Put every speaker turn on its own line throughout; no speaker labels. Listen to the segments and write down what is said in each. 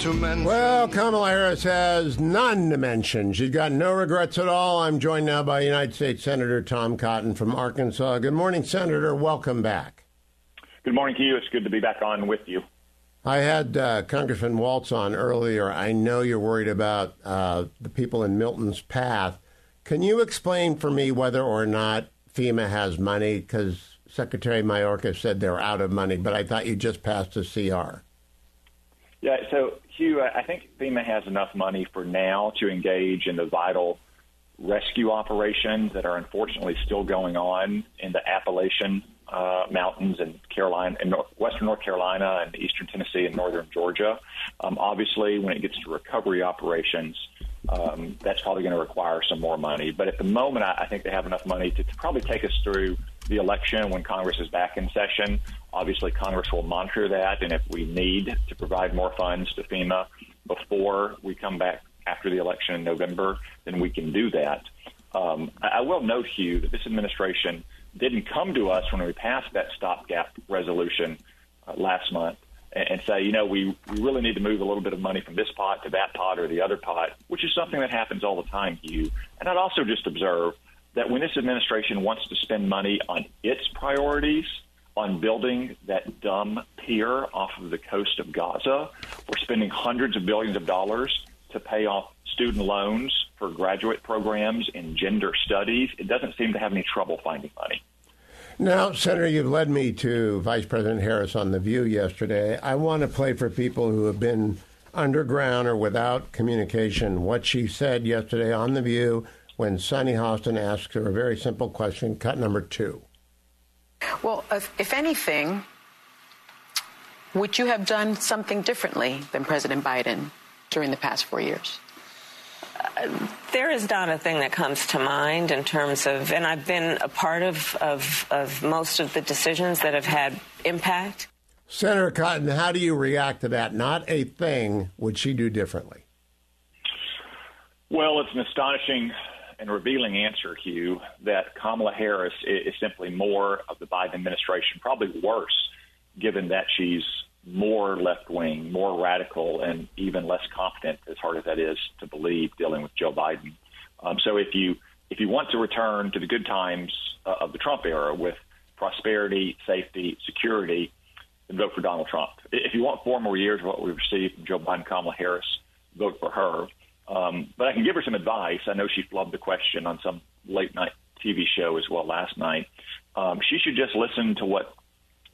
to mention.
Well, Kamala Harris has none to mention. She's got no regrets at all. I'm joined now by United States Senator Tom Cotton from Arkansas. Good morning, Senator. Welcome back.
Good morning, Hugh. It's good to be back on with you.
I had Congressman Waltz on earlier. I know you're worried about the people in Milton's path. Can you explain for me whether or not FEMA has money? Because Secretary Mayorkas said they're out of money, but I thought you just passed a CR.
Yeah, so, Hugh, I think FEMA has enough money for now to engage in the vital rescue operations that are unfortunately still going on in the Appalachian Mountains in western North Carolina and eastern Tennessee and northern Georgia. Obviously, when it gets to recovery operations, that's probably going to require some more money. But at the moment, I think they have enough money to probably take us through the election when Congress is back in session. Obviously, Congress will monitor that, and if we need to provide more funds to FEMA before we come back after the election in November, then we can do that. I will note, Hugh, that this administration didn't come to us when we passed that stopgap resolution last month and say, you know, we really need to move a little bit of money from this pot to that pot or the other pot, which is something that happens all the time, Hugh. And I'd also just observe that when this administration wants to spend money on its priorities, on building that dumb pier off of the coast of Gaza, we're spending hundreds of billions of dollars to pay off student loans for graduate programs in gender studies. It doesn't seem to have any trouble finding money.
Now, Senator, you've led me to Vice President Harris on The View yesterday. I want to play for people who have been underground or without communication what she said yesterday on The View when Sonny Hostin asked her a very simple question, cut number 2.
Well, if anything, would you have done something differently than President Biden during the past 4 years?
There is not a thing that comes to mind in terms of, and I've been a part of most of the decisions that have had impact.
Senator Cotton, how do you react to that? Not a thing would she do differently?
Well, it's an astonishing and revealing answer, Hugh, that Kamala Harris is simply more of the Biden administration, probably worse, given that she's more left-wing, more radical, and even less competent, as hard as that is to believe, dealing with Joe Biden. So if you want to return to the good times of the Trump era with prosperity, safety, security, then vote for Donald Trump. If you want 4 more years of what we've received from Joe Biden, Kamala Harris, vote for her. But I can give her some advice. I know she flubbed the question on some late-night TV show as well last night. She should just listen to what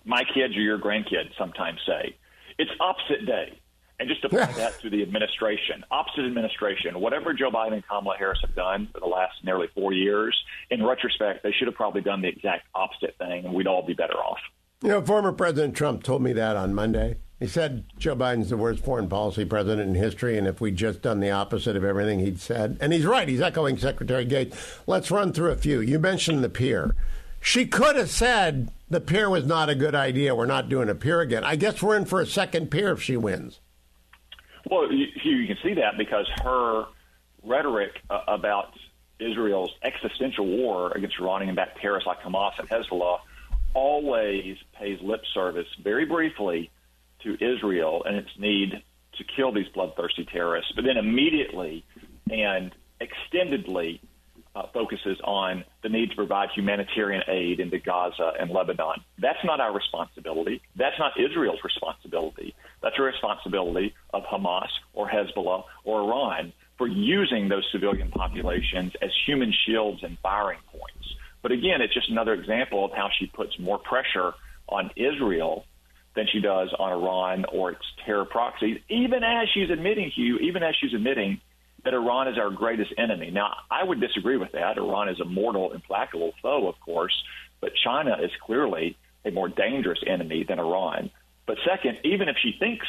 my kids or your grandkids sometimes say. It's opposite day. And just apply that to the administration. Opposite administration. Whatever Joe Biden and Kamala Harris have done for the last nearly 4 years, in retrospect, they should have probably done the exact opposite thing, and we'd all be better off.
You know, former President Trump told me that on Monday. He said Joe Biden's the worst foreign policy president in history, and if we'd just done the opposite of everything he'd said. And he's right. He's echoing Secretary Gates. Let's run through a few. You mentioned the pier. She could have said the pier was not a good idea. We're not doing a pier again. I guess we're in for a second pier if she wins.
Well, you can see that because her rhetoric about Israel's existential war against Iranian-backed terrorists like Hamas and Hezbollah always pays lip service very briefly to Israel and its need to kill these bloodthirsty terrorists, but then immediately and extendedly focuses on the need to provide humanitarian aid into Gaza and Lebanon. That's not our responsibility. That's not Israel's responsibility. That's a responsibility of Hamas or Hezbollah or Iran for using those civilian populations as human shields and firing points. But again, it's just another example of how she puts more pressure on Israel than she does on Iran or its terror proxies, even as she's admitting, Hugh, that Iran is our greatest enemy. Now, I would disagree with that. Iran is a mortal, implacable foe, of course, but China is clearly a more dangerous enemy than Iran. But second, even if she thinks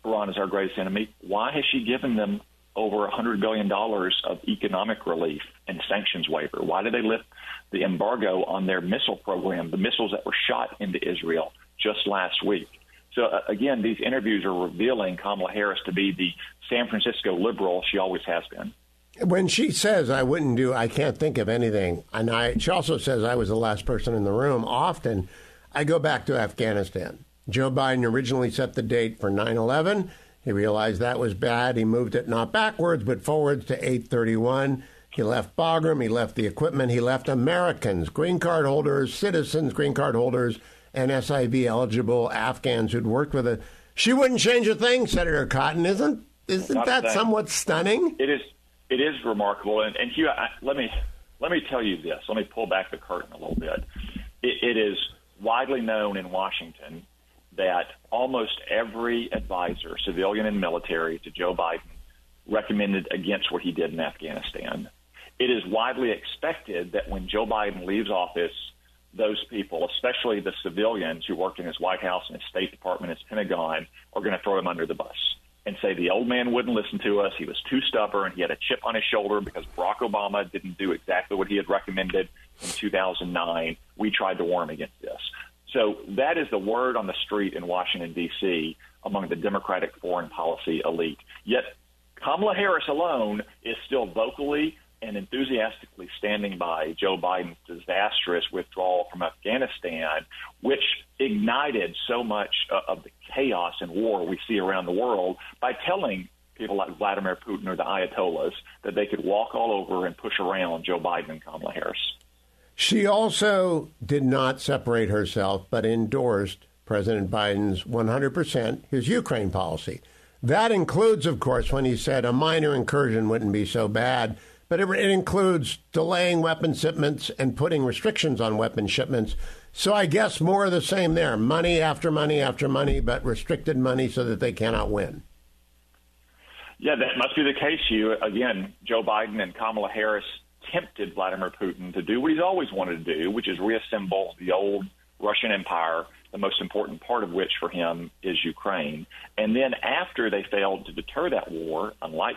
Iran is our greatest enemy, why has she given them over $100 billion of economic relief and sanctions waiver? Why did they lift the embargo on their missile program, the missiles that were shot into Israel just last week? So, again, these interviews are revealing Kamala Harris to be the San Francisco liberal she always has been.
When she says, I can't think of anything, and she also says I was the last person in the room, often I go back to Afghanistan. Joe Biden originally set the date for 9/11. He realized that was bad. He moved it not backwards, but forwards to 831. He left Bagram. He left the equipment. He left Americans, green card holders, citizens, green card holders, and SIV-eligible Afghans who'd worked with it. She wouldn't change a thing, Senator Cotton. Isn't that somewhat stunning?
It is remarkable. And Hugh, let me tell you this. Let me pull back the curtain a little bit. It is widely known in Washington that almost every advisor, civilian and military, to Joe Biden recommended against what he did in Afghanistan. It is widely expected that when Joe Biden leaves office, those people, especially the civilians who worked in his White House and his State Department, his Pentagon, are going to throw him under the bus and say the old man wouldn't listen to us. He was too stubborn. He had a chip on his shoulder because Barack Obama didn't do exactly what he had recommended in 2009. We tried to warn against this. So that is the word on the street in Washington, D.C., among the Democratic foreign policy elite. Yet Kamala Harris alone is still vocally and enthusiastically standing by Joe Biden's disastrous withdrawal from Afghanistan, which ignited so much of the chaos and war we see around the world by telling people like Vladimir Putin or the Ayatollahs that they could walk all over and push around Joe Biden and Kamala Harris.
She also did not separate herself, but endorsed President Biden's 100% his Ukraine policy. That includes, of course, when he said a minor incursion wouldn't be so bad, but it includes delaying weapon shipments and putting restrictions on weapon shipments. So I guess more of the same there. Money after money after money, but restricted money so that they cannot win.
Yeah, that must be the case, Hugh. Again, Joe Biden and Kamala Harris tempted Vladimir Putin to do what he's always wanted to do, which is reassemble the old Russian Empire, the most important part of which for him is Ukraine. And then after they failed to deter that war, unlike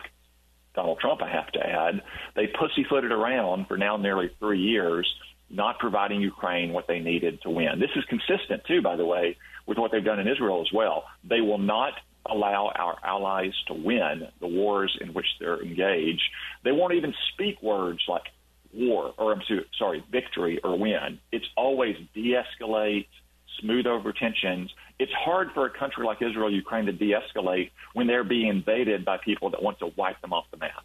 Donald Trump, I have to add, they pussyfooted around for now nearly 3 years, not providing Ukraine what they needed to win. This is consistent, too, by the way, with what they've done in Israel as well. They will not allow our allies to win the wars in which they're engaged. They won't even speak words like victory or win. It's always de-escalate, smooth over tensions. It's hard for a country like Israel, Ukraine to de-escalate when they're being invaded by people that want to wipe them off the map.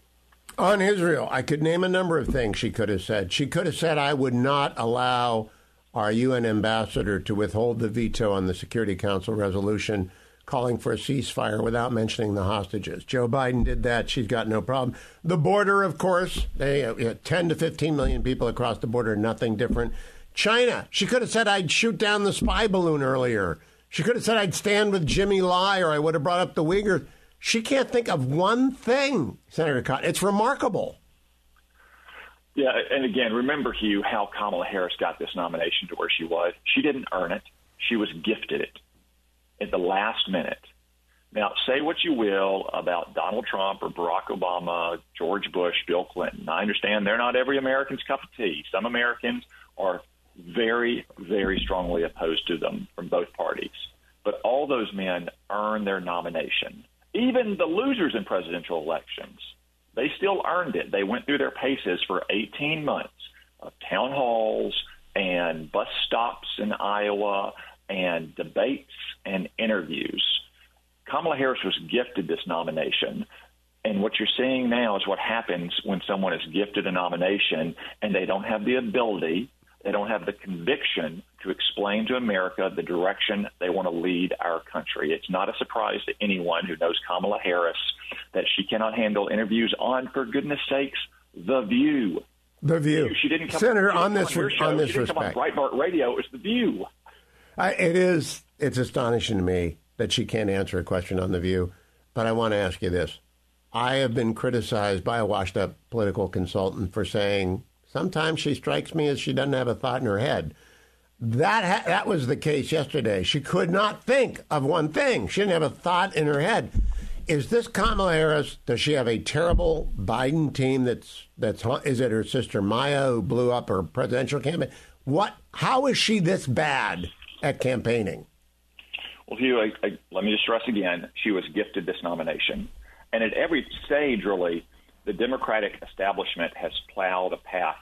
On Israel, I could name a number of things she could have said. She could have said, I would not allow our UN ambassador to withhold the veto on the Security Council resolution calling for a ceasefire without mentioning the hostages. Joe Biden did that. She's got no problem. The border, of course, 10 to 15 million people across the border, nothing different. China, she could have said, I'd shoot down the spy balloon earlier. She could have said, I'd stand with Jimmy Lai, or I would have brought up the Uyghurs. She can't think of one thing, Senator Cotton. It's remarkable.
Yeah, and again, remember, Hugh, how Kamala Harris got this nomination to where she was. She didn't earn it. She was gifted it at the last minute. Now, say what you will about Donald Trump or Barack Obama, George Bush, Bill Clinton. I understand they're not every American's cup of tea. Some Americans are very, very strongly opposed to them from both parties. But all those men earned their nomination. Even the losers in presidential elections, they still earned it. They went through their paces for 18 months of town halls and bus stops in Iowa and debates and interviews. Kamala Harris was gifted this nomination. And what you're seeing now is what happens when someone is gifted a nomination and they don't have the ability, they don't have the conviction to explain to America the direction they want to lead our country. It's not a surprise to anyone who knows Kamala Harris that she cannot handle interviews on, for goodness sakes, The View.
The View.
She didn't come
Senator,
on
this
respect.
On
Breitbart Radio. It's The View.
It's astonishing to me that she can't answer a question on The View. But I want to ask you this. I have been criticized by a washed-up political consultant for saying sometimes she strikes me as she doesn't have a thought in her head. That was the case yesterday. She could not think of one thing. She didn't have a thought in her head. Is this Kamala Harris? Does she have a terrible Biden team that's is it her sister Maya who blew up her presidential campaign? How is she this bad at campaigning?
Well, Hugh, let me just stress again, she was gifted this nomination. And at every stage, really, the Democratic establishment has plowed a path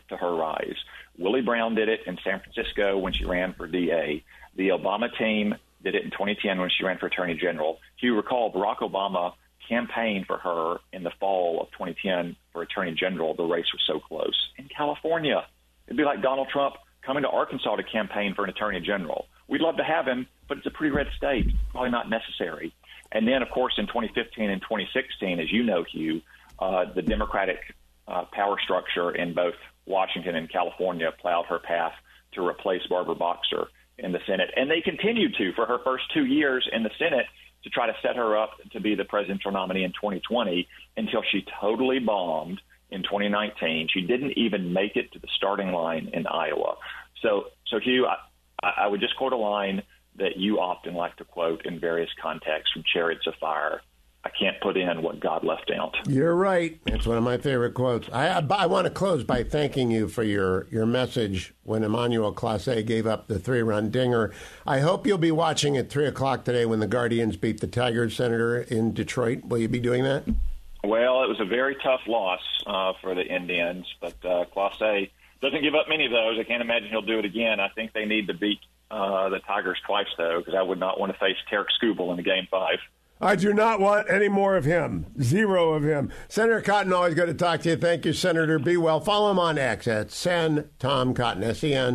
to her rise. Willie Brown did it in San Francisco when she ran for DA. The Obama team did it in 2010 when she ran for Attorney General. If you recall, Barack Obama campaigned for her in the fall of 2010 for Attorney General. The race was so close. In California, it'd be like Donald Trump coming to Arkansas to campaign for an Attorney General. We'd love to have him, but it's a pretty red state. Probably not necessary. And then, of course, in 2015 and 2016, as you know, Hugh, the Democratic power structure in both Washington and California plowed her path to replace Barbara Boxer in the Senate. And they continued to for her first 2 years in the Senate to try to set her up to be the presidential nominee in 2020 until she totally bombed in 2019. She didn't even make it to the starting line in Iowa. So Hugh, I would just quote a line that you often like to quote in various contexts from Chariots of Fire. I can't put in what God left out.
You're right. It's one of my favorite quotes. I want to close by thanking you for your message when Emmanuel Clase gave up the 3-run dinger. I hope you'll be watching at 3 o'clock today when the Guardians beat the Tigers, Senator, in Detroit. Will you be doing that?
Well, it was a very tough loss for the Indians, but Clase doesn't give up many of those. I can't imagine he'll do it again. I think they need to beat the Tigers twice, though, because I would not want to face Tarek Skubal in a Game 5.
I do not want any more of him. Zero of him. Senator Cotton, always good to talk to you. Thank you, Senator. Be well. Follow him on X at Sen Tom Cotton, SEN.